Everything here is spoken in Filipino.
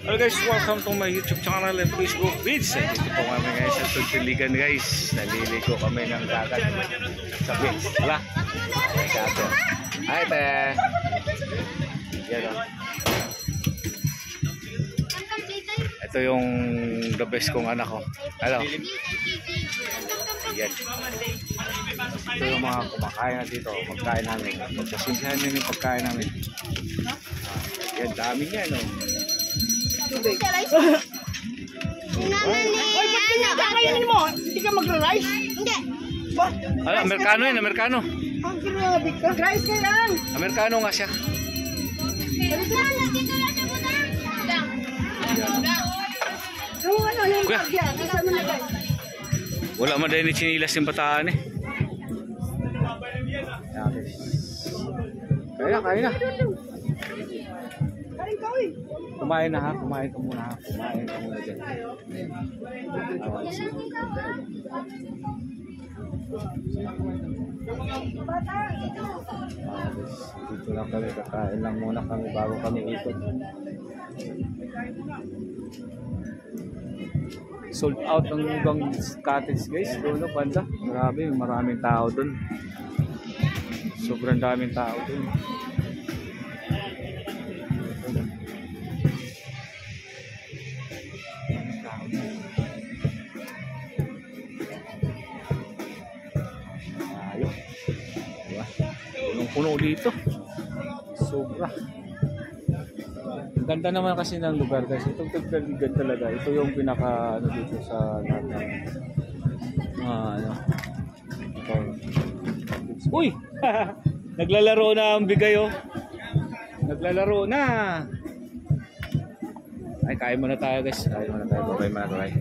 Hello guys, welcome to my YouTube channel and Facebook feeds. Dito po kami guys sa Tugtiligan guys. Naliligo kami ng dagat sa beach. Wala? Hi te! Yan o. Ito yung the best kong anak ko. Hello. Yan. Ito yung mga kumakain na dito. Pagkain namin. Pagkasindihan nyo yung pagkain namin. Yan, dami niya no. Tubig. Oy, ba't kinakainin mo? Hindi ka magra-rice? Hindi. Ba? Ano, Amerikano yan, Amerikano. Ang grabe ka. Rice ka lang. Amerikano nga siya. Kuya. Wala man dahil ni chinilas yung bataan eh. Kaya na. Kumain na ha, kumain ka muna ha. Kumain ka muna dyan. Dito lang kami, kakain lang muna kami bago kami ikot. Sold out ang ibang cottage guys, doon no, banda. Grabe, maraming tao doon. Sobrang daming tao doon. Ayun. Diba? Punong-puno dito. Sobra. Ang ganda naman kasi ng lugar guys. Itong Tugtiligan talaga. Ito yung pinaka ano dito sa lahat ng ano. Ito. Uy! Naglalaro na ang bigay oh. Naglalaro na. Ay, kain muna tayo guys. Kain muna tayo. Bye-bye muna tayo.